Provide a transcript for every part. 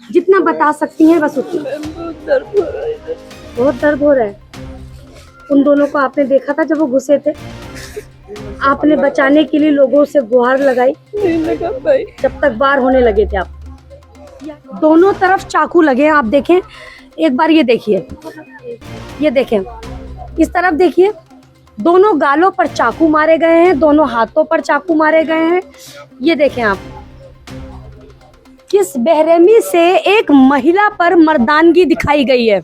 जितना बता सकती हैं बस उतना। बहुत दर्द हो रहा है इधर। बहुत दर्द हो रहा है। उन दोनों को आपने देखा था जब वो घुसे थे? आपने बचाने के लिए लोगों से गुहार लगाई नहीं लगा भाई। जब तक बाहर होने लगे थे आप? दोनों तरफ चाकू लगे हैं, आप देखें एक बार, ये देखिए, ये देखें, इस तरफ देखिए, दोनों गालों पर चाकू मारे गए हैं, दोनों हाथों पर चाकू मारे गए हैं। ये देखें आप, किस बेरहमी से एक महिला पर मर्दानगी दिखाई गई है।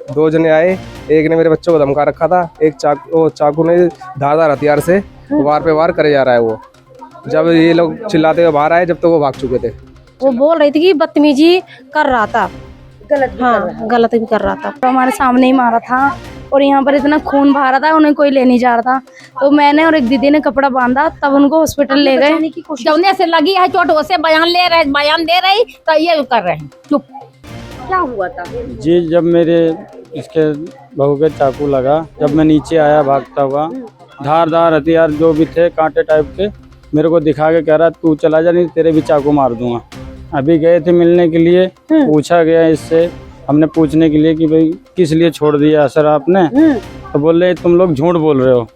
दो जने आए, एक ने मेरे बच्चों को धमका रखा था, एक चाकू ने धारदार हथियार से वार पे वार करे जा रहा है वो। जब ये लोग चिल्लाते हुए बाहर आए, जब तक वो भाग चुके थे। वो बोल रही थी कि बदतमीजी कर रहा था, गलत भी कर रहा है। गलत भी कर रहा था। तो हमारे सामने ही मारा था और यहाँ पर इतना खून बहा रहा था, उन्हें कोई ले नहीं जा रहा था। तो मैंने और एक दीदी ने कपड़ा बांधा, तब उनको हॉस्पिटल ले गए। जौने से लगी है चोट उसे बयान दे रही तो ये कर रहे हैं चुप। क्या हुआ था? जी, जब मेरे इसके बहू के चाकू लगा, जब मैं नीचे आया भागता हुआ, धारदार हथियार जो भी थे कांटे टाइप के मेरे को दिखा के कह रहा तू चला जा, नहीं तेरे भी चाकू मार दूंगा। अभी गए थे मिलने के लिए, पूछा गया इससे, हमने पूछने के लिए कि भाई किस लिए छोड़ दिया सर आपने, तो बोल रहे तुम लोग झूठ बोल रहे हो।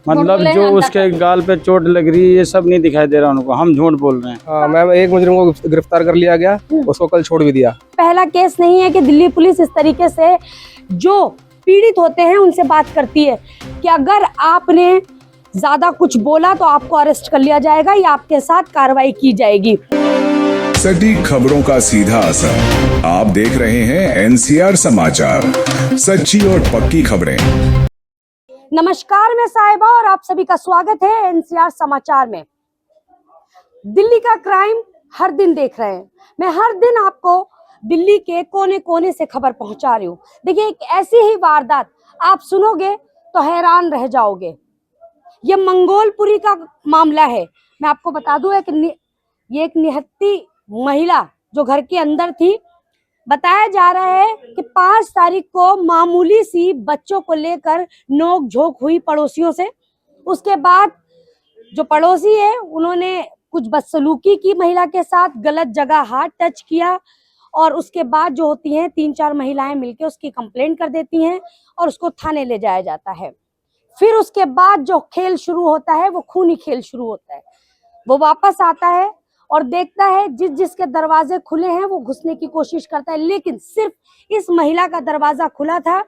मतलब जो उसके गाल पे चोट लग रही है ये सब नहीं दिखाई दे रहा उनको, हम झूठ बोल रहे हैं। हाँ मैम, एक मुजरिम को गिरफ्तार कर लिया गया, उसको कल छोड़ भी दिया। पहला केस नहीं है कि दिल्ली पुलिस इस तरीके से जो पीड़ित होते हैं उनसे बात करती है कि अगर आपने ज्यादा कुछ बोला तो आपको अरेस्ट कर लिया जाएगा या आपके साथ कार्रवाई की जाएगी। सटीक खबरों का सीधा असर। आप देख रहे हैं एनसीआर समाचार, सच्ची और पक्की खबरें। नमस्कार, मैं साहिबा और आप सभी का स्वागत है एनसीआर समाचार में। दिल्ली का क्राइम हर दिन देख रहे हैं, मैं हर दिन आपको दिल्ली के कोने कोने से खबर पहुंचा रही हूँ। देखिए, एक ऐसी ही वारदात आप सुनोगे तो हैरान रह जाओगे। ये मंगोलपुरी का मामला है। मैं आपको बता दूं ये एक निहत्ती महिला जो घर के अंदर थी, बताया जा रहा है कि 5 तारीख को मामूली सी बच्चों को लेकर नोक झोंक हुई पड़ोसियों से। उसके बाद जो पड़ोसी है उन्होंने कुछ बदसलूकी की महिला के साथ, गलत जगह हाथ टच किया और उसके बाद जो होती हैं 3-4 महिलाएं मिलकर उसकी कंप्लेंट कर देती हैं और उसको थाने ले जाया जाता है। फिर उसके बाद जो खेल शुरू होता है वो खूनी खेल शुरू होता है। वो वापस आता है और देखता है जिसके दरवाजे खुले हैं वो घुसने की कोशिश करता है, लेकिन सिर्फ इस महिला का दरवाजा खुला था।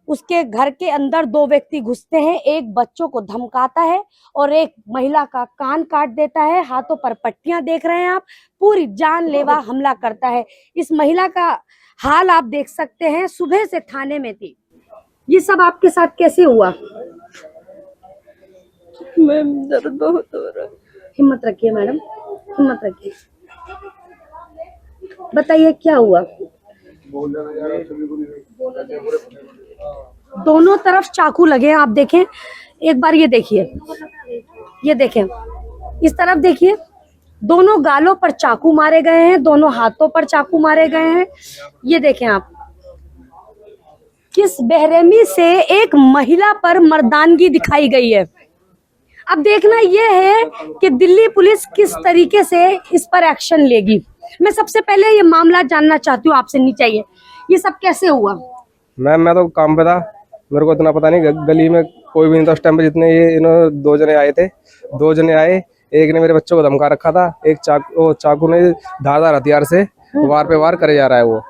उसके घर के अंदर 2 व्यक्ति घुसते हैं, एक बच्चों को धमकाता है और एक महिला का कान काट देता है। हाथों पर पट्टियां देख रहे हैं आप, पूरी जानलेवा हमला करता है। इस महिला का हाल आप देख सकते हैं, सुबह से थाने में थी। ये सब आपके साथ कैसे हुआ? मैम दर्द बहुत हो रहा है। हिम्मत रखिए मैडम, हिम्मत रखिए, बताइए क्या हुआ? दोनों तरफ चाकू लगे हैं, आप देखें एक बार, ये देखिए, ये देखें, इस तरफ देखिए, दोनों गालों पर चाकू मारे गए हैं, दोनों हाथों पर चाकू मारे गए हैं। ये देखें आप, किस बेरहमी से एक महिला पर मर्दानगी दिखाई गई है। अब देखना यह है कि दिल्ली पुलिस किस तरीके से इस पर एक्शन लेगी। मैं सबसे पहले ये मामला जानना चाहती हूँ आपसे, नहीं चाहिए, ये सब कैसे हुआ? मैम मैं तो काम पे था, मेरे को इतना पता नहीं, गली में कोई भी नहीं था उस टाइम पे। जितने ये इन्होंने 2 जने आए थे, 2 जने आए, एक ने मेरे बच्चों को धमका रखा था, एक चाकू ने धारदार हथियार से वार पे वार करे जा रहा है वो।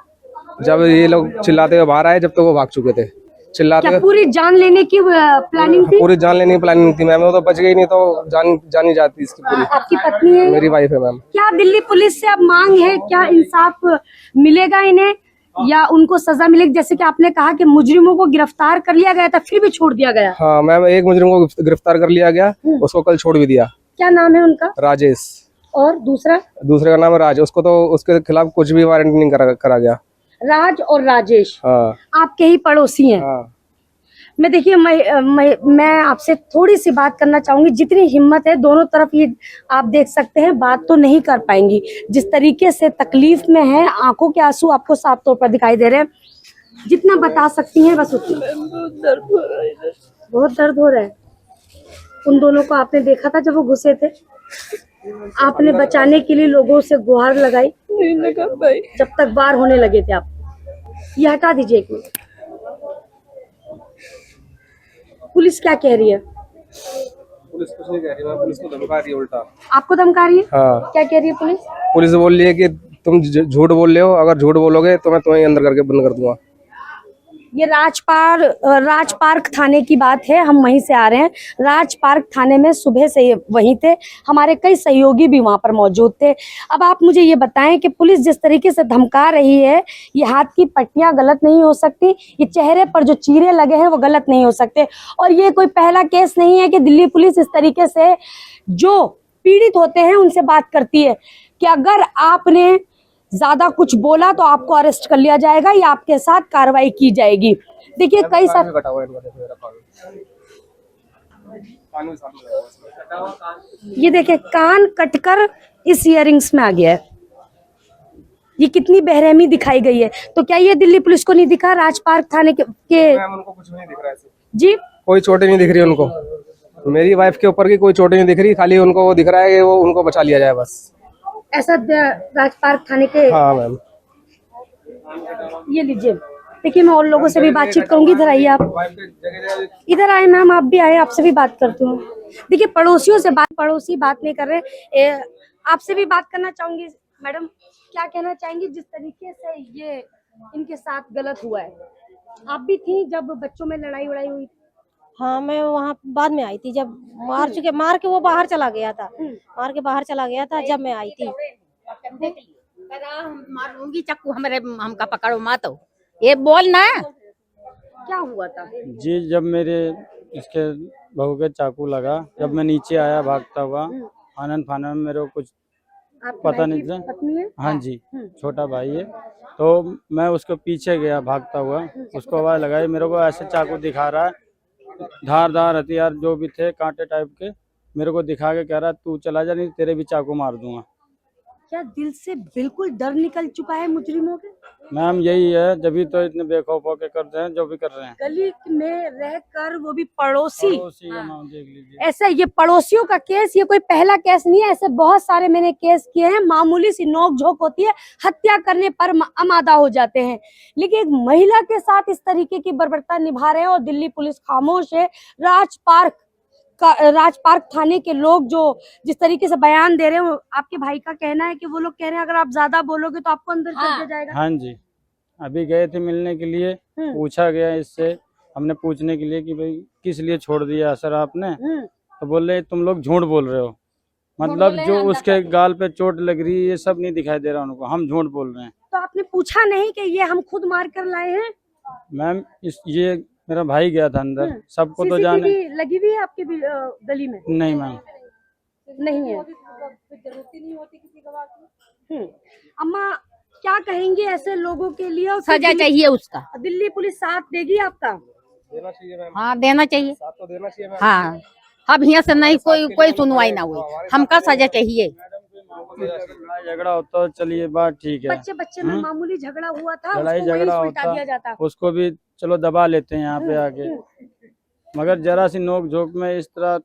जब ये लोग चिल्लाते हुए बाहर आए, जब तक वो भाग चुके थे। चिल्लाते क्या पूरी जान लेने की प्लानिंग थी? पूरी जान लेने की प्लानिंग थी मैम, वो तो बच गई, नहीं तो जानी जाती इसकी पूरी। आपकी पत्नी है? मेरी वाइफ है मैम। क्या दिल्ली पुलिस से अब मांग है, क्या इंसाफ मिलेगा इन्हें या उनको सजा मिलेगी? जैसे कि आपने कहा कि मुजरिमों को गिरफ्तार कर लिया गया था फिर भी छोड़ दिया गया। हाँ मैम, एक मुजरिम को गिरफ्तार कर लिया गया, उसको कल छोड़ भी दिया। क्या नाम है उनका? राजेश। और दूसरे का नाम है राज। उसको तो उसके खिलाफ कुछ भी वारंट नहीं करा गया। राज और राजेश। हाँ। आपके ही पड़ोसी हैं। हाँ। मैं देखिए, मैं आपसे थोड़ी सी बात करना चाहूंगी। जितनी हिम्मत है दोनों तरफ, ये आप देख सकते हैं, बात तो नहीं कर पाएंगी। जिस तरीके से तकलीफ में है, आंखों के आंसू आपको साफ तौर पर दिखाई दे रहे हैं। जितना बता सकती हैं बस उतना। बहुत दर्द हो रहा है इधर। बहुत दर्द हो रहा है। उन दोनों को आपने देखा था जब वो घुसे थे? आपने बचाने के लिए लोगों से गुहार लगाई नहीं लगा भाई। जब तक बाहर होने लगे थे आप? ये हटा दीजिए एक मिनट। पुलिस क्या कह रही है? पुलिस कुछ नहीं कह रही, मैं पुलिस को धमका रही है उल्टा। आपको धमका रही है? हाँ, क्या कह रही है पुलिस? पुलिस बोल रही है कि तुम झूठ बोल रहे हो, अगर झूठ बोलोगे तो मैं तुम्हें अंदर करके बंद कर दूंगा। ये राजपार्क थाने की बात है, हम वहीं से आ रहे हैं। राजपार्क थाने में सुबह से वहीं थे, हमारे कई सहयोगी भी वहां पर मौजूद थे। अब आप मुझे ये बताएं कि पुलिस जिस तरीके से धमका रही है, ये हाथ की पट्टियां गलत नहीं हो सकती, ये चेहरे पर जो चीरे लगे हैं वो गलत नहीं हो सकते। और ये कोई पहला केस नहीं है कि दिल्ली पुलिस इस तरीके से जो पीड़ित होते हैं उनसे बात करती है कि अगर आपने ज्यादा कुछ बोला तो आपको अरेस्ट कर लिया जाएगा या आपके साथ कार्रवाई की जाएगी। देखिए कई सारे कटा हुआ है इनका, देखो मेरा कान भी सामने लगा हुआ है। ये देखिए कान कटकर इस इयररिंग्स में आ गया है। ये कितनी बेरहमी दिखाई गई है। तो क्या ये दिल्ली पुलिस को नहीं दिखा राजपार्क थाने के मैम उनको कुछ भी नहीं दिख रहा है ऐसे। जी कोई चोटें नहीं दिख रही उनको, मेरी वाइफ के ऊपर की कोई चोटें नहीं दिख रही, खाली उनको वो दिख रहा है कि वो उनको बचा लिया जाए बस। ऐसा राजपार्क थाने के? हाँ मैम। ये लीजिए, देखिए मैं और लोगों से भी बातचीत करूंगी। इधर आइए आप, इधर आए मैम, आप भी आए, आपसे भी बात करती हूँ। देखिए पड़ोसियों से पड़ोसी बात नहीं कर रहे, आपसे भी बात करना चाहूंगी। मैडम क्या कहना चाहेंगी जिस तरीके से ये इनके साथ गलत हुआ है? आप भी थी जब बच्चों में लड़ाई वड़ाई हुई? हाँ, मैं वहाँ बाद में आई थी जब मार के वो बाहर चला गया था। मार के बाहर चला गया था जब मैं आई थी। मारूंगी चक्कू हमारे हमका पकड़ो मत, ये बोल ना। क्या हुआ था? जी, जब मेरे इसके बहू के चाकू लगा, जब मैं नीचे आया भागता हुआ, आनन फानन में मेरे को कुछ आपके पता भाई नहीं की था। पत्नी है? हाँ जी, छोटा भाई है। तो मैं उसके पीछे गया भागता हुआ, उसको आवाज़ लगाई, मेरे को ऐसे चाकू दिखा रहा है, धारदार हथियार जो भी थे कांटे टाइप के, मेरे को दिखा के कह रहा तू चला जा नहीं तेरे भी चाकू मार दूंगा। क्या दिल से बिल्कुल डर निकल चुका है मुजरिमों के? मैम यही है, जब तो इतने बेखौफ होके करते हैं जो भी कर रहे हैं। गली में रहकर वो भी पड़ोसी। पड़ोसी का नाम देख लीजिए। ऐसा ये पड़ोसियों का केस, ये कोई पहला केस नहीं है, ऐसे बहुत सारे मैंने केस किए हैं। मामूली सी नोक झोंक होती है, हत्या करने पर आमादा हो जाते हैं, लेकिन एक महिला के साथ इस तरीके की बर्बरता निभा रहे हैं और दिल्ली पुलिस खामोश है। राजपार्क थाने के लोग जो जिस तरीके से बयान दे रहे हैं, आपके भाई का कहना है कि वो लोग कह रहे हैं अगर आप ज्यादा बोलोगे तो आपको अंदर कर दिया जाएगा। हाँ जी, अभी गए थे मिलने के लिए, पूछा गया इससे, हमने पूछने के लिए कि भाई किस लिए छोड़ दिया सर आपने, तो बोल रहे तुम लोग झूठ बोल रहे हो, मतलब जो उसके गाल पे चोट लग रही है ये सब नहीं दिखाई दे रहा उनको, हम झूठ बोल रहे हैं। तो आपने पूछा नहीं कि ये हम खुद मार कर लाए हैं? मैम ये मेरा भाई गया था अंदर, सबको तो जाने। CCTV लगी हुई है आपकी गली में? नहीं मैम, नहीं है। अम्मा क्या कहेंगे ऐसे लोगों के लिए? और सजा चाहिए उसका। दिल्ली पुलिस साथ देगी आपका? देना चाहिए मैम, हाँ देना चाहिए। साथ तो देना चाहिए मैम। हाँ अब यहाँ से नहीं कोई सुनवाई ना हुई, हमका सजा चाहिए। लड़ाई झगड़ा होता है चलिए बात ठीक है, बच्चे में मामूली झगड़ा हुआ था, लड़ाई उसको वहीं झगड़ा सुलटा दिया जाता। होता उसको भी चलो दबा लेते हैं यहाँ पे आके, मगर जरा सी नोक झोंक में इस तरह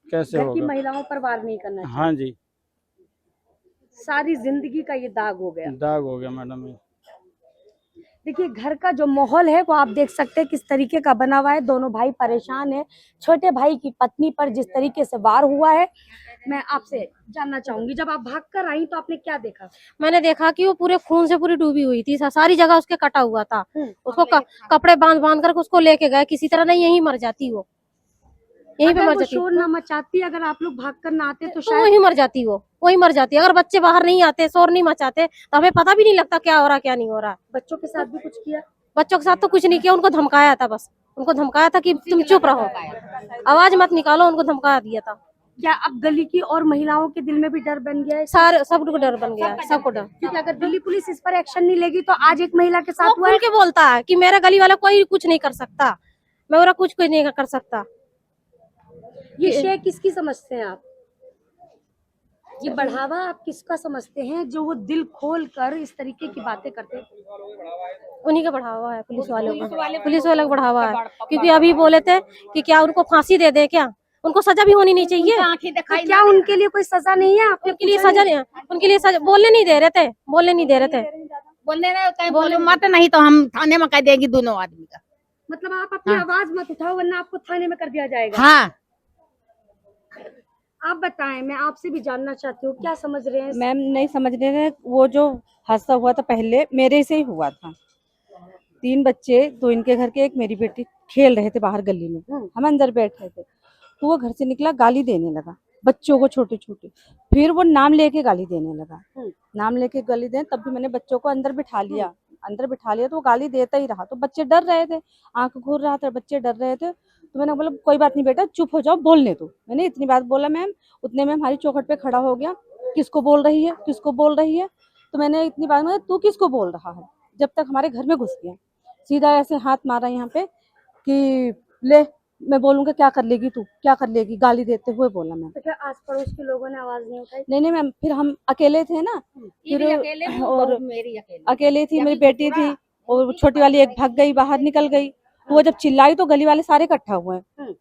कैसे घर की होगा? महिलाओं पर वार नहीं करना चाहिए। हाँ जी, सारी जिंदगी का ये दाग हो गया। दाग हो गया मैडम ये। देखिए घर का जो माहौल है वो आप देख सकते हैं किस तरीके का बना हुआ है। दोनों भाई परेशान है। छोटे भाई की पत्नी पर जिस तरीके से वार हुआ है, मैं आपसे जानना चाहूंगी जब आप भागकर आई तो आपने क्या देखा? मैंने देखा कि वो पूरे खून से पूरी डूबी हुई थी, सारी जगह उसके कटा हुआ था। उसको कपड़े बांध कर उसको लेके गए, किसी तरह नहीं यहीं मर जाती वो, यहीं पे अगर मर वो जाती। शोर ना मचाती, अगर आप लोग भागकर ना आते तो तो शायद वहीं मर जाती वो, वहीं मर जाती। अगर बच्चे बाहर नहीं आते, शोर नहीं मचाते, तो हमें पता भी नहीं लगता क्या हो रहा क्या नहीं हो रहा। बच्चों के साथ भी कुछ किया? बच्चों के साथ तो कुछ नहीं किया, उनको धमकाया था बस, उनको धमकाया था कि तुम चुप रहो, आवाज मत निकालो, उनको धमका दिया था। क्या अब गली की और महिलाओं के दिल में भी डर बन गया है? सारे सबको डर बन गया, सबको डर। क्योंकि अगर दिल्ली पुलिस इस पर एक्शन नहीं लेगी तो आज एक महिला के साथ वो हुआ खुल है। के बोलता है कि मेरा गली वाला कोई कुछ नहीं कर सकता, मैं मेरा कुछ नहीं कर सकता। ये शेर किसकी समझते हैं आप? ये बढ़ावा आप किसका समझते हैं जो वो दिल खोल कर इस तरीके की बातें करते हैं? उन्हीं का बढ़ावा है, पुलिस वालों का, पुलिस वालों का बढ़ावा है। क्योंकि अभी बोले थे कि क्या उनको फांसी दे दे क्या, उनको सजा भी होनी नहीं चाहिए। आंखें दिखाई तो क्या उनके लिए कोई सजा नहीं है? आपने उनके लिए पूछा सजा नहीं, उनके लिए सजा बोलने नहीं दे रहे थे, बोलने नहीं दे रहे थे। बोलने रहे कहीं बोलो मत, नहीं तो हम थाने में कह देंगे दोनों आदमी का। मतलब आप अपनी आवाज मत उठाओ वरना आपको थाने में कर दिया जाएगा। हाँ आप बताएं, मैं आपसे भी जानना चाहती हूँ, क्या समझ रहे हैं? मैम नहीं समझ रहे हैं, वो जो हादसा हुआ था पहले मेरे से ही हुआ था। 3 बच्चे, 2 इनके घर के, एक मेरी बेटी खेल रहे थे बाहर गली में, हम अंदर बैठे थे, तो वो घर से निकला, गाली देने लगा बच्चों को, छोटे छोटे। फिर वो नाम लेके गाली देने लगा, नाम लेके गाली दे, तब भी मैंने बच्चों को अंदर बिठा लिया, अंदर बिठा लिया तो वो गाली देता ही रहा। तो बच्चे डर रहे थे, आंख घूर रहा था, बच्चे डर रहे थे, तो मैंने बोला कोई बात नहीं बेटा, चुप हो जाओ, बोलने दो। मैंने इतनी बात बोला मैम, उतने में हमारी चौखट पे खड़ा हो गया, किसको बोल रही है, किसको बोल रही है। तो मैंने इतनी बात में, तू किसको बोल रहा है, जब तक हमारे घर में घुस गया, सीधा ऐसे हाथ मारा यहाँ पे कि ले मैं बोलूंगा क्या कर लेगी तू, क्या कर लेगी, गाली देते हुए बोला मैम। तो फिर आस पड़ोस के लोगों ने आवाज नहीं उठाई? नहीं मैम, फिर हम अकेले थे ना, फिर और मेरी अकेले थी, मेरी बेटी थी और छोटी वाली एक भाग गई, बाहर निकल गई। तो वो जब चिल्लाई तो गली वाले सारे इकट्ठा हुए।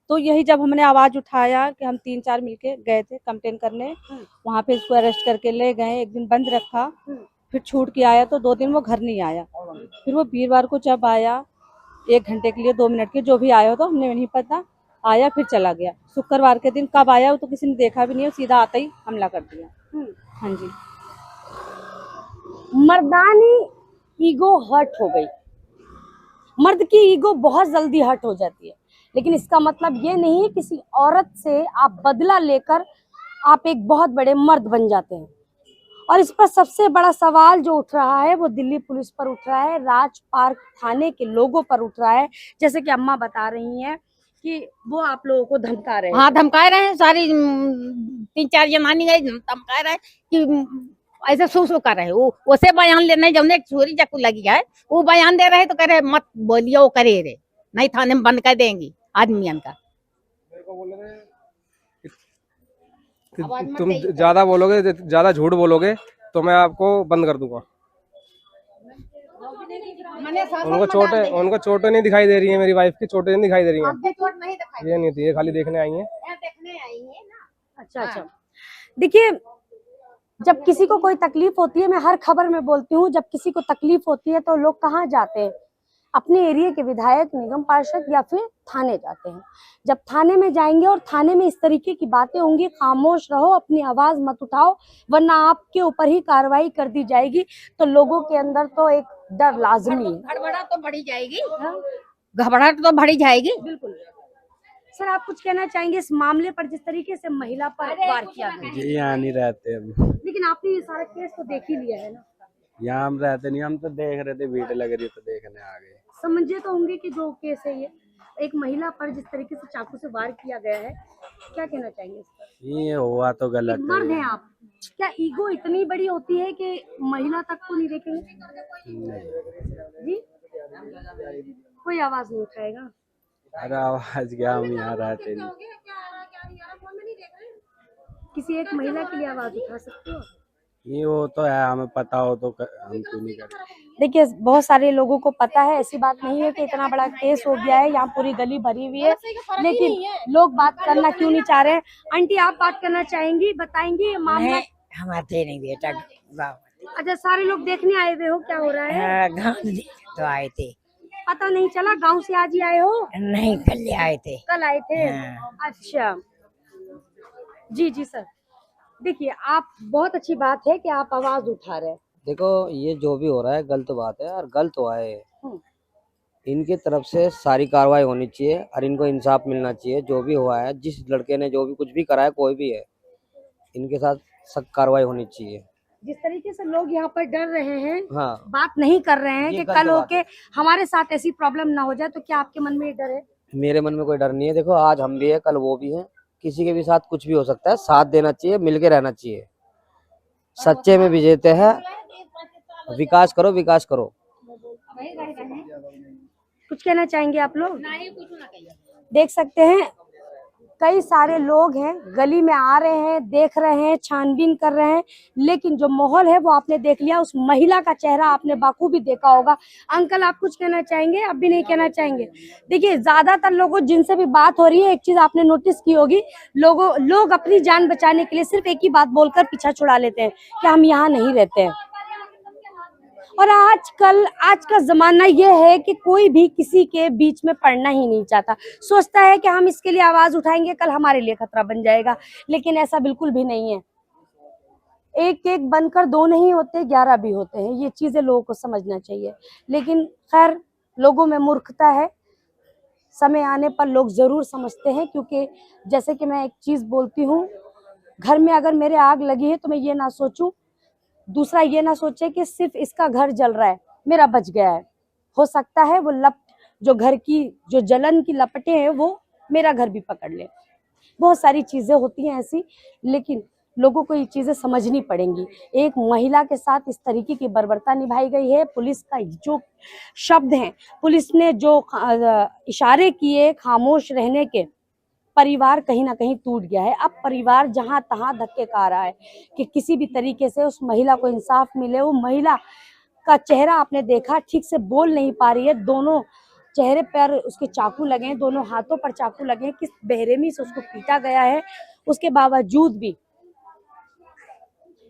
तो यही जब हमने आवाज उठाया कि हम 3-4 मिलके गए थे कंप्लेन करने, वहाँ पे इसको अरेस्ट करके ले गए, एक दिन बंद रखा, फिर छूट के आया, तो 2 दिन वो घर नहीं आया। फिर वो वीरवार को जब आया, 1 घंटे के लिए, 2 मिनट के जो भी आया हो, तो हमने नहीं पता, आया फिर चला गया। शुक्रवार के दिन कब आया वो तो किसी ने देखा भी नहीं, सीधा आता ही हमला कर दिया। हाँ जी। मर्दानी ईगो हर्ट हो गई। मर्द की ईगो बहुत जल्दी हर्ट हो जाती है, लेकिन इसका मतलब ये नहीं है किसी औरत से आप बदला लेकर आप एक बहुत बड़े मर्द बन जाते हैं। और इस पर सबसे बड़ा सवाल जो उठ रहा है वो दिल्ली पुलिस पर उठ रहा है, राज पार्क थाने के लोगों पर उठ रहा है। जैसे कि अम्मा बता रही हैं कि वो आप लोगों को धमका रहे हैं। हाँ धमका रहे हैं, सारी 3-4 जनानी गई धमका रहे हैं कि ऐसे सू कर रहे, वो उसे बयान लेने जब एक छोरी चक्कू लगी है, वो बयान दे रहे तो कह रहे मत बोलिए, वो करे रे, नहीं थाने में बंद कर देंगी आदमियन का। तुम ज्यादा बोलोगे, ज्यादा झूठ बोलोगे तो मैं आपको बंद कर दूंगा। उनको चोटें नहीं दिखाई दे रही है, मेरी वाइफ की चोटें नहीं दिखाई दे रही हैं। ये नहीं थी, ये खाली देखने आई हैं। अच्छा। देखिए, जब किसी को कोई तकलीफ होती है, मैं हर खबर में बोलती हूँ, जब किसी को तकलीफ होती है तो लोग कहाँ जाते हैं? अपने एरिया के विधायक, निगम पार्षद या फिर थाने जाते हैं। जब थाने में जाएंगे और थाने में इस तरीके की बातें होंगी, खामोश रहो, अपनी आवाज मत उठाओ, वरना आपके ऊपर ही कार्रवाई कर दी जाएगी। तो लोगों के अंदर तो एक डर लाजमी है। घबराहट तो बढ़ी जाएगी, घबराहट तो बढ़ी जाएगी। बिल्कुल। सर, आप कुछ कहना चाहेंगे इस मामले पर, जिस तरीके से महिला पर वार किया गया? जी यहाँ नहीं रहते अब, लेकिन आपने ये सारा केस तो देख ही लिया है ना? यहाँ हम रहते नहीं, हम तो देख रहे थे, भीड़ लग रही तो देखने आ गए। समझे तो होंगे कि जो केस है ये, एक महिला पर जिस तरीके से चाकू से वार किया गया है, क्या कहना चाहेंगे इस पर? ये हुआ तो गलत एक मर्द है। हैं आप, क्या ईगो इतनी बड़ी होती है कि महिला तक को नहीं देखेंगे? जी, कोई आवाज नहीं उठाएगा? अरे आवाज क्या, हम यहाँ रहते नहीं। किसी एक महिला के लिए आवाज उठा सकते हो? ये वो तो है, हमें पता हो तो हम क्यों नहीं करें। देखिए, बहुत सारे लोगों को पता है, ऐसी बात नहीं है कि इतना बड़ा केस हो गया है, यहाँ पूरी गली भरी हुई है, लेकिन लोग बात करना क्यों नहीं चाह रहे हैं? आंटी, आप बात करना चाहेंगी, बताएंगी मामला? हम आते नहीं बेटा, अच्छा, सारे लोग देखने आए हुए हो, क्या हो रहा है? गाँव तो आए थे, पता नहीं चला, गांव से आज ही आए हो? नहीं कल आए थे। कल आए थे? अच्छा, जी सर। देखिए, आप, बहुत अच्छी बात है कि आप आवाज उठा रहे हैं। देखो, ये जो भी हो रहा है गलत बात है और गलत हुआ है। इनकी तरफ से सारी कार्रवाई होनी चाहिए और इनको इंसाफ मिलना चाहिए। जो भी हुआ है, जिस लड़के ने जो भी कुछ भी करा है, कोई भी है, इनके साथ सख्त कार्रवाई होनी चाहिए। जिस तरीके से लोग यहाँ पर डर रहे हैं, हाँ, बात नहीं कर रहे हैं ये कि गलत कल बात होके हमारे साथ ऐसी प्रॉब्लम ना हो जाए, तो क्या आपके मन में ये डर है? मेरे मन में कोई डर नहीं है। देखो, आज हम भी है, कल वो भी है, किसी के भी साथ कुछ भी हो सकता है। साथ देना चाहिए, मिलके रहना चाहिए। सच्चे में विजेते हैं। विकास करो, विकास करो। कुछ कहना चाहेंगे आप लोग? देख सकते हैं, कई सारे लोग हैं, गली में आ रहे हैं, देख रहे हैं, छानबीन कर रहे हैं, लेकिन जो माहौल है वो आपने देख लिया। उस महिला का चेहरा आपने बाखूबी देखा होगा। अंकल, आप कुछ कहना चाहेंगे? आप भी नहीं कहना चाहेंगे? देखिए, ज्यादातर लोगों जिनसे भी बात हो रही है, एक चीज आपने नोटिस की होगी, लोग अपनी जान बचाने के लिए सिर्फ एक ही बात बोलकर पीछा छुड़ा लेते हैं कि हम यहाँ नहीं रहते हैं। और आज का जमाना ये है कि कोई भी किसी के बीच में पड़ना ही नहीं चाहता। सोचता है कि हम इसके लिए आवाज उठाएंगे, कल हमारे लिए खतरा बन जाएगा, लेकिन ऐसा बिल्कुल भी नहीं है। एक एक बनकर दो नहीं होते, 11 भी होते हैं। ये चीजें लोगों को समझना चाहिए, लेकिन खैर, लोगों में मूर्खता है। समय आने पर लोग जरूर समझते हैं, क्योंकि जैसे कि मैं एक चीज बोलती हूँ, घर में अगर मेरे आग लगी है तो मैं ये ना सोचूं, दूसरा ये ना सोचे कि सिर्फ इसका घर जल रहा है, मेरा बच गया है। हो सकता है वो जो घर की जो जलन की लपटें हैं वो मेरा घर भी पकड़ ले। बहुत सारी चीजें होती हैं ऐसी, लेकिन लोगों को ये चीजें समझनी पड़ेंगी। एक महिला के साथ इस तरीके की बर्बरता निभाई गई है। पुलिस का जो शब्द है, पुलिस ने जो इशारे किए खामोश रहने के, परिवार कहीं ना कहीं टूट गया है। अब परिवार जहां तहां धक्के खा रहा है कि किसी भी तरीके से उस महिला को इंसाफ मिले। वो महिला का चेहरा आपने देखा, ठीक से बोल नहीं पा रही है, दोनों चेहरे पर उसके चाकू लगे हैं, दोनों हाथों पर चाकू लगे हैं, किस बेरहमी से उसको पीटा गया है। उसके बावजूद भी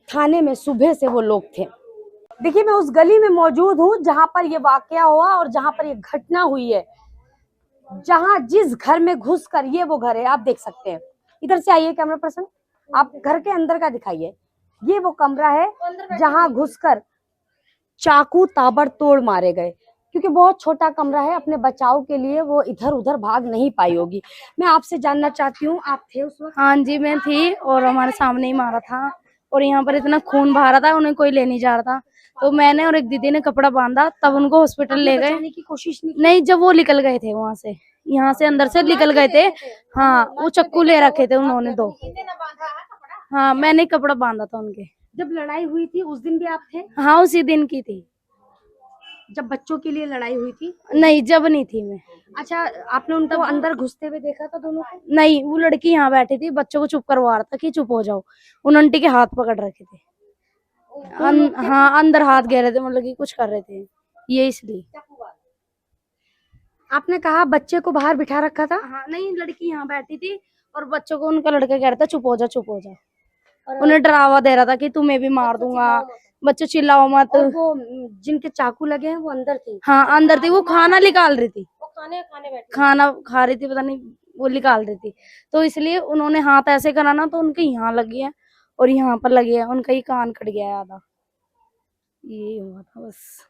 थाने में सुबह से वो लोग थे। देखिए, मैं उस गली में मौजूद हूँ जहां पर ये वाकया हुआ और जहां पर ये घटना हुई है। जिस घर में घुसकर, ये वो घर है, आप देख सकते हैं। इधर से आइए कैमरा पर्सन, आप घर के अंदर का दिखाइए। ये वो कमरा है जहां घुसकर चाकू ताबड़तोड़ मारे गए, क्योंकि बहुत छोटा कमरा है। अपने बचाव के लिए वो इधर उधर भाग नहीं पाई होगी। मैं आपसे जानना चाहती हूँ, आप थे उस वक्त? हाँ जी, मैं थी और हमारे सामने ही मारा था और यहाँ पर इतना खून बहा रहा था, उन्हें कोई ले नहीं जा रहा था। तो मैंने और एक दीदी ने कपड़ा बांधा, तब उनको हॉस्पिटल ले गए। बचाने की कोशिश नहीं, जब वो निकल गए थे वहां से, यहाँ से अंदर से निकल गए थे। हाँ, वो चक्कू ले रखे थे उन्होंने दो। हाँ, मैंने कपड़ा बांधा था उनके। जब लड़ाई हुई थी उस दिन भी आप थे? हाँ, उसी दिन की थी। जब बच्चों के लिए लड़ाई हुई थी? नहीं, जब नहीं थी मैं। अच्छा, आपने उनको अंदर घुसते हुए देखा था दोनों को? नहीं, वो लड़की यहाँ बैठी थी, बच्चों को चुप करवा रहा था कि चुप हो जाओ। उन आंटी के हाथ पकड़ रखे थे। हाँ, अंदर हाथ गह रहे थे, मतलब कि कुछ कर रहे थे, ये इसलिए। आपने कहा बच्चे को बाहर बिठा रखा था? हाँ, नहीं, लड़की यहाँ बैठी थी और बच्चों को उनका लड़का कह रहा था चुप हो जा, चुप हो जा। उन्हें डरावा दे रहा था कि तुम्हें भी मार दूंगा, बच्चों चिल्लाओ मत। और वो जिनके चाकू लगे हैं वो अंदर थी? हाँ, अंदर थी। वो खाना निकाल रही थी, खाना खा रही थी, पता नहीं वो निकाल रही थी। तो इसलिए उन्होंने हाथ ऐसे करा ना, तो उनके यहाँ लगी है और यहाँ पर लगी है, उनका ही कान कट गया है आधा। ये हुआ था बस।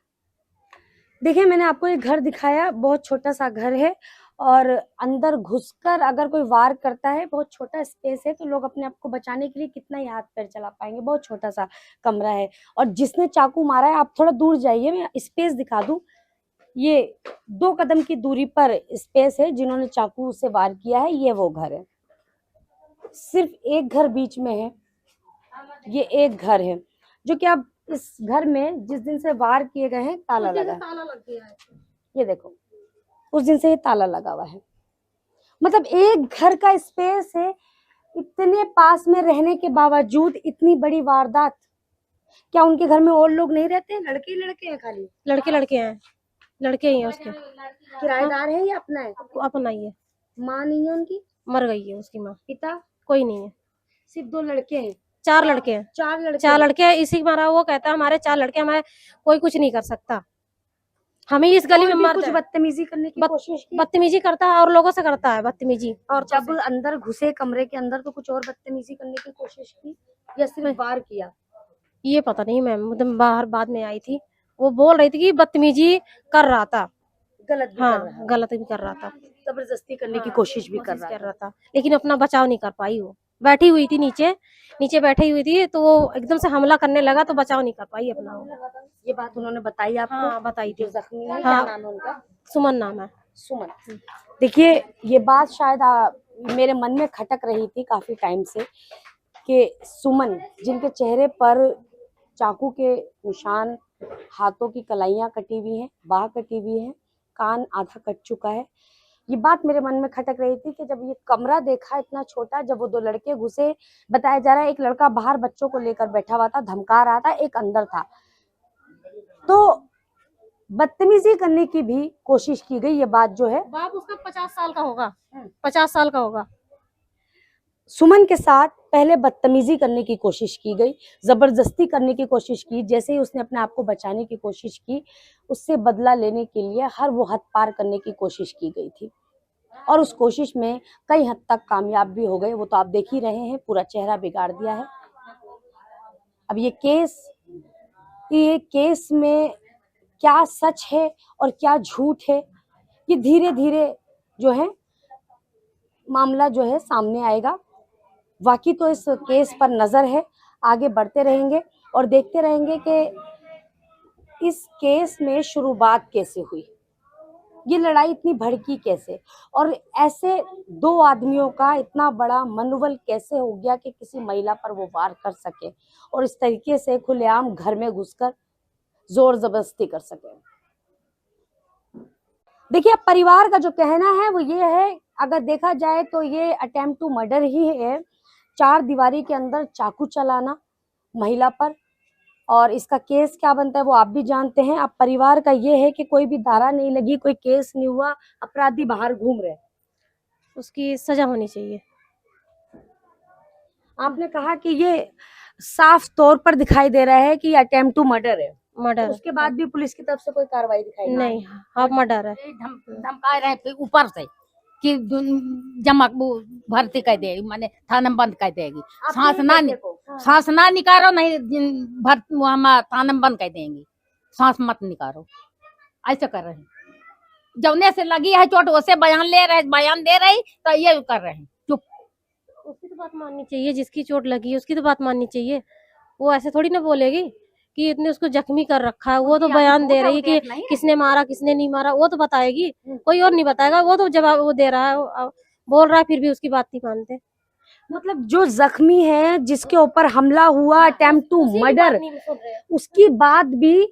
देखिए, मैंने आपको एक घर दिखाया, बहुत छोटा सा घर है और अंदर घुसकर अगर कोई वार करता है, बहुत छोटा स्पेस है, तो लोग अपने आप को बचाने के लिए कितना ही हाथ पैर चला पाएंगे। बहुत छोटा सा कमरा है और जिसने चाकू मारा है, आप थोड़ा दूर जाइए, मैं स्पेस दिखा दूं। ये 2 कदम की दूरी पर स्पेस है, जिन्होंने चाकू से वार किया है, ये वो घर है। सिर्फ एक घर बीच में है, ये एक घर है, जो कि अब इस घर में जिस दिन से वार किए गए हैं ताला लगा है। ये देखो, उस दिन से ये ताला लगा हुआ है। मतलब एक घर का स्पेस है, इतने पास में रहने के बावजूद इतनी बड़ी वारदात। क्या उनके घर में और लोग नहीं रहते हैं? लड़के हैं खाली? लड़के हैं, लड़के ही हैं उसके। किराएदार है या अपना है? अपना ही है। माँ नहीं है उनकी? मर गई है उसकी माँ। पिता? कोई नहीं है। सिर्फ 2 लड़के हैं? 4 लड़के हैं। 4 लड़के हैं। इसी मारा वो कहता है हमारे 4 लड़के, हमारे कोई कुछ नहीं कर सकता। हमें इस गली में मर कुछ बदतमीजी करने की कोशिश की? बदतमीजी करता है और लोगों से करता है बदतमीजी। और जब अंदर घुसे कमरे के अंदर, तो कुछ और बदतमीजी करने की कोशिश की या सिर्फ वार किया? ये पता नहीं मैम, मतलब बाहर बाद में आई थी, वो बोल रही थी कि बदतमीजी कर रहा था। गलत भी हाँ, कर रहा है, गलत भी कर रहा था, जबरदस्ती करने की कोशिश भी कर रहा था, लेकिन अपना बचाव नहीं कर पाई। वो बैठी हुई थी नीचे बैठी हुई थी, तो वो एकदम से हमला करने लगा, तो बचाव नहीं कर पाई अपना। ये बात उन्होंने बताई आपको? हाँ, बताई थी। जख्मी है, हाँ, क्या नाम है उनका? सुमन नाम है। सुमन। देखिए, ये बात शायद मेरे मन में खटक रही थी काफी टाइम से कि सुमन, जिनके चेहरे पर चाकू के निशान, हाथों की कलाइयां कटी हुई हैं, बाह कटी हुई है, कान आधा कट चुका है, ये बात मेरे मन में खटक रही थी कि जब ये कमरा देखा इतना छोटा, जब वो दो लड़के घुसे, बताया जा रहा है एक लड़का बाहर बच्चों को लेकर बैठा हुआ था, धमका रहा था, एक अंदर था, तो बदतमीजी करने की भी कोशिश की गई। ये बात जो है, बाप उसका 50 साल का होगा, 50 साल का होगा। सुमन के साथ पहले बदतमीजी करने की कोशिश की गई, जबरदस्ती करने की कोशिश की। जैसे ही उसने अपने आप को बचाने की कोशिश की, उससे बदला लेने के लिए हर वो हद पार करने की कोशिश की गई थी, और उस कोशिश में कई हद तक कामयाब भी हो गए। वो तो आप देख ही रहे हैं, पूरा चेहरा बिगाड़ दिया है। अब ये केस में क्या सच है और क्या झूठ है, ये धीरे धीरे जो है मामला जो है सामने आएगा। बाकी तो इस केस पर नजर है, आगे बढ़ते रहेंगे और देखते रहेंगे कि इस केस में शुरुआत कैसे हुई, ये लड़ाई इतनी भड़की कैसे, और ऐसे दो आदमियों का इतना बड़ा मनोबल कैसे हो गया कि किसी महिला पर वो वार कर सके और इस तरीके से खुलेआम घर में घुसकर जोर जबरदस्ती कर सके। देखिए, अब परिवार का जो कहना है वो ये है, अगर देखा जाए तो ये अटेम्प्ट टू मर्डर ही है। 4 दीवारी के अंदर चाकू चलाना महिला पर, और इसका केस क्या बनता है वो आप भी जानते हैं। अब परिवार का ये है कि कोई भी धारा नहीं लगी, कोई केस नहीं हुआ, अपराधी बाहर घूम रहे, उसकी सजा होनी चाहिए। आपने कहा कि ये साफ तौर पर दिखाई दे रहा है कि ये अटेम्प्ट टू मर्डर है, मर्डर उसके बाद भी पुलिस की तरफ से कोई कार्रवाई दिखाई नहीं, हाफ मर्डर है। धमका रहे थे ऊपर से कि जमा भर्ती कर देगी, माने थाना में बंद कर देगी, सांस ना निकालो नहीं थाना में बंद कर देंगी, सांस मत निकालो, ऐसे कर रहे हैं। जौने से लगी है चोट उसे बयान दे रही तो ये कर रहे हैं चुप। उसकी तो बात माननी चाहिए, जिसकी चोट लगी है उसकी तो बात माननी चाहिए। वो ऐसे थोड़ी ना बोलेगी कि इतने उसको जख्मी कर रखा है, वो तो बयान दे रही कि किसने मारा किसने नहीं मारा, वो तो बताएगी, कोई और नहीं बताएगा। वो तो जवाब वो दे रहा है, बोल रहा है, फिर भी उसकी बात नहीं मानते। मतलब जो जख्मी है, जिसके ऊपर हमला हुआ, अटेम्प्ट टू मर्डर, उसकी बात भी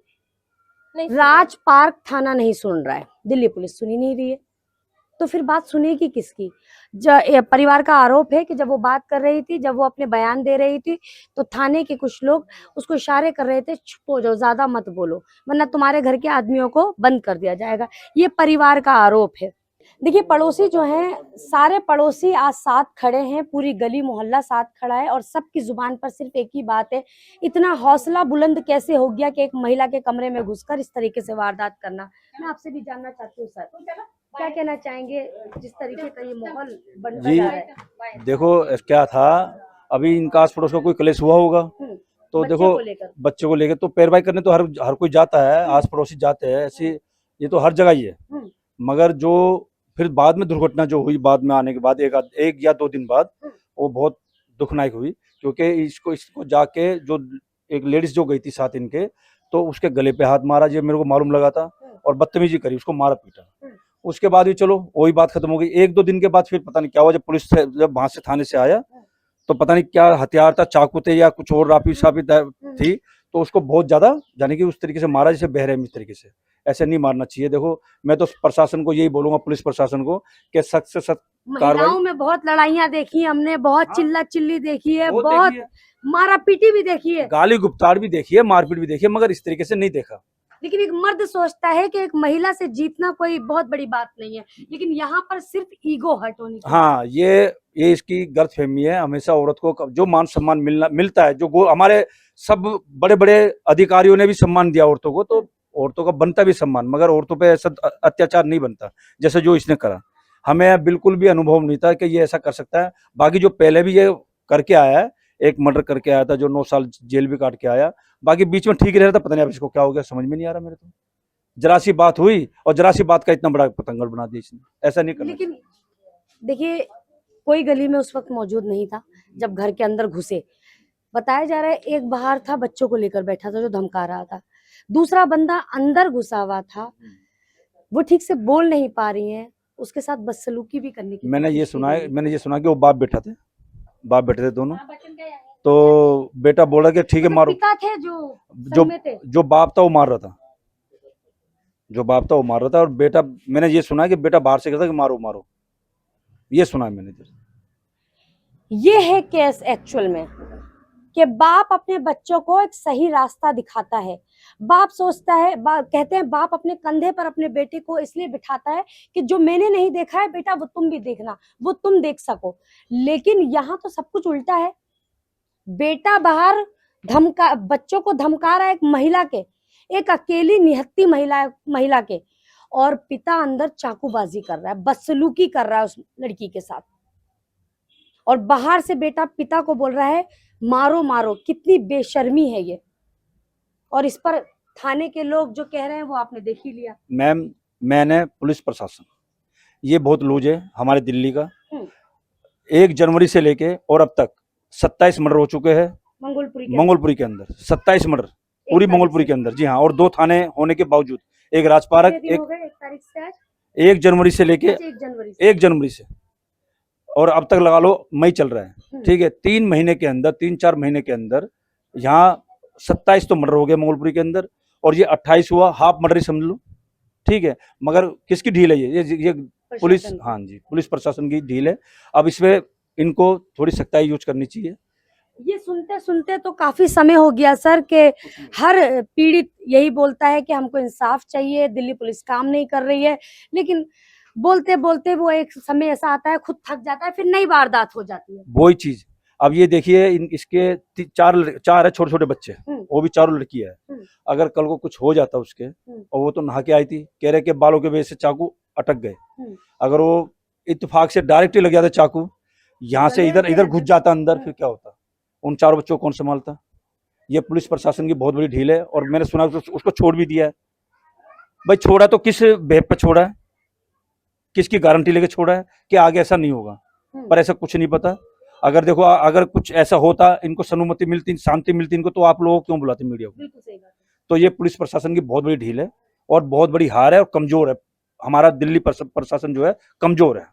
राज पार्क थाना नहीं सुन रहा है, दिल्ली पुलिस सुनी नहीं रही है, तो फिर बात सुनेगी किसकी? परिवार का आरोप है कि जब वो बात कर रही थी, जब वो अपने बयान दे रही थी, तो थाने के कुछ लोग उसको इशारे कर रहे थे, चुप हो जाओ, ज्यादा मत बोलो, वरना तुम्हारे घर के आदमियों को बंद कर दिया जाएगा। ये परिवार का आरोप है। देखिए, पड़ोसी जो हैं, सारे पड़ोसी आज साथ खड़े हैं, पूरी गली मोहल्ला साथ खड़ा है, और सबकी जुबान पर सिर्फ एक ही बात है, इतना हौसला बुलंद कैसे हो गया कि एक महिला के कमरे में घुसकर इस तरीके से वारदात करना। मैं आपसे भी जानना चाहती हूँ सर, क्या कहना चाहेंगे जिस तरीके का ये माहौल बनता जा रहा है? देखो क्या था, अभी इनका आस पड़ोस का कोई क्लेश हुआ होगा, तो देखो बच्चे को लेकर तो पैरवाई करने तो हर कोई जाता है, आस पड़ोसी जाते हैं, ऐसी ये तो हर जगह ही है। मगर जो फिर बाद में दुर्घटना जो हुई, बाद में आने के बाद एक या 2 दिन बाद, वो बहुत दुखनायक हुई, क्योंकि इसको जाके जो एक लेडीज जो गई थी साथ इनके, तो उसके गले पे हाथ मारा, जो मेरे को मालूम लगा था, और बदतमीजी करी, उसको मारा पीटा। उसके बाद भी चलो वही बात खत्म हो गई। 1-2 दिन के बाद फिर पता नहीं क्या हुआ, जब पुलिस जब वहां से थाने से आया, तो पता नहीं क्या हथियार था, चाकू थे या कुछ और राफी साफी थी, तो उसको बहुत ज्यादा यानी कि उस तरीके से मारा जैसे बेरहमी तरीके से। ऐसे नहीं मारना चाहिए। देखो, मैं तो प्रशासन को यही बोलूंगा, पुलिस प्रशासन को, कि सख्त से सख्त कार्रवाई। महिलाओं में बहुत लड़ाइयाँ देखी हमने, बहुत चिल्ला चिल्ली देखी है, बहुत मारा पीटी भी देखी है, गाली गुप्तार भी देखी है, मारपीट भी देखी है, मगर इस तरीके से नहीं देखा। लेकिन एक मर्द सोचता है कि एक महिला से जीतना कोई बहुत बड़ी बात नहीं है, लेकिन यहाँ पर सिर्फ ईगो हर्ट होनी चाहिए। हाँ, ये इसकी गलतफहमी है। हमेशा औरत को जो मान सम्मान मिलता है, जो हमारे सब बड़े बड़े अधिकारियों ने भी सम्मान दिया औरतों को, तो औरतों का बनता भी सम्मान, मगर औरतों पे ऐसा अत्याचार नहीं बनता जैसे जो इसने करा। हमें बिल्कुल भी अनुभव नहीं था कि ये ऐसा कर सकता है। बाकी जो पहले भी ये करके आया है, एक मर्डर करके आया था, जो 9 साल जेल भी काट के आया, बाकी बीच में ठीक रह रहा था, पता नहीं अब इसको क्या हो गया, समझ में नहीं आ रहा मेरे तो। जरा सी बात हुई और जरा सी बात का इतना बड़ा पतंगड़ बना दिया इसने, ऐसा नहीं करना। लेकिन देखिए, कोई गली में उस वक्त मौजूद नहीं था जब घर के अंदर घुसे। बताया जा रहा है एक बाहर था, बच्चों को लेकर बैठा था जो धमका रहा था, दूसरा बंदा अंदर घुसा हुआ था, वो ठीक से बोल नहीं पा रही है, उसके साथ बदसलूकी भी करने की मैंने ये सुना कि वो बाप बेटे थे दोनों। तो बेटा बोला कि ठीक है मारो। पिता थे जो बाप था वो मार रहा था। जो बाप था वो मार रहा था, और बेटा मैंने ये सुना है कि बेटा बाहर से कहता कि मारो मारो, ये सुना है मैंने। ये है केस एक्चुअल में कि बाप अपने बच्चों को एक सही रास्ता दिखाता है। बाप सोचता है, कहते हैं बाप अपने कंधे पर अपने बेटे को इसलिए बिठाता है कि जो मैंने नहीं देखा है बेटा वो तुम भी देखना, वो तुम देख सको। लेकिन यहाँ तो सब कुछ उल्टा है। बेटा बाहर बच्चों को धमका रहा है, एक महिला के, एक अकेली निहत्ती महिला के, और पिता अंदर चाकूबाजी कर रहा है, बदसलूकी कर रहा है उस लड़की के साथ। और बाहर से बेटा पिता को बोल रहा है मारो मारो। कितनी बेशर्मी है ये। और इस पर थाने के लोग जो कह रहे हैं वो आपने देख ही लिया। मैम, मैंने पुलिस प्रशासन ये बहुत लूज है हमारे दिल्ली का। 1 जनवरी से लेके और अब तक 27 मर्डर हो चुके हैं मंगोलपुरी के अंदर। 27 मर्डर पूरी मंगोलपुरी के अंदर, जी हाँ। और 2 थाने होने के बावजूद, एक राजपारक, एक जनवरी से लेके 1 जनवरी से, और अब तक लगा लो मई चल रहा है, ठीक है। 3 महीने के अंदर, 3-4 महीने के अंदर यहाँ 27 तो मर्डर हो गए मंगोलपुरी के अंदर, और ये 28 हुआ, हाफ मर्डर समझ लो, ठीक है। मगर किसकी ढील है ये पुलिस, हाँ जी, पुलिस प्रशासन की ढील है। अब इसमें इनको थोड़ी सख्ताई यूज करनी चाहिए। ये सुनते सुनते तो काफी समय हो गया सर कि हर पीड़ित यही बोलता है कि हमको इंसाफ चाहिए, दिल्ली पुलिस काम नहीं कर रही है। लेकिन बोलते बोलते वो एक समय ऐसा आता है, खुद थक जाता है, फिर नई वारदात हो जाती है। वही चीज अब ये देखिए, इसके 4 है छोटे छोटे बच्चे, वो भी 4 लड़की है। अगर कल को कुछ हो जाता उसके, और वो तो नहा के आई थी, कह रहे कि बालों के वजह से चाकू अटक गए। अगर वो इत्तेफाक से डायरेक्ट ही लग जाता चाकू, यहाँ से इधर घुस जाता अंदर, फिर क्या होता? उन 4 बच्चों को कौन संभालता? ये पुलिस प्रशासन की बहुत बड़ी ढील है। और मैंने सुना उसको छोड़ भी दिया है। भाई छोड़ा तो किस बेब पे छोड़ा है, किसकी गारंटी लेके छोड़ा है कि आगे ऐसा नहीं होगा? पर ऐसा कुछ नहीं पता। अगर देखो, अगर कुछ ऐसा होता, इनको सनुमति मिलती, शांति मिलती इनको, तो आप लोग क्यों बुलाते मीडिया को? तो ये पुलिस प्रशासन की बहुत बड़ी ढील है और बहुत बड़ी हार है और कमजोर है। हमारा दिल्ली प्रशासन जो है कमजोर है।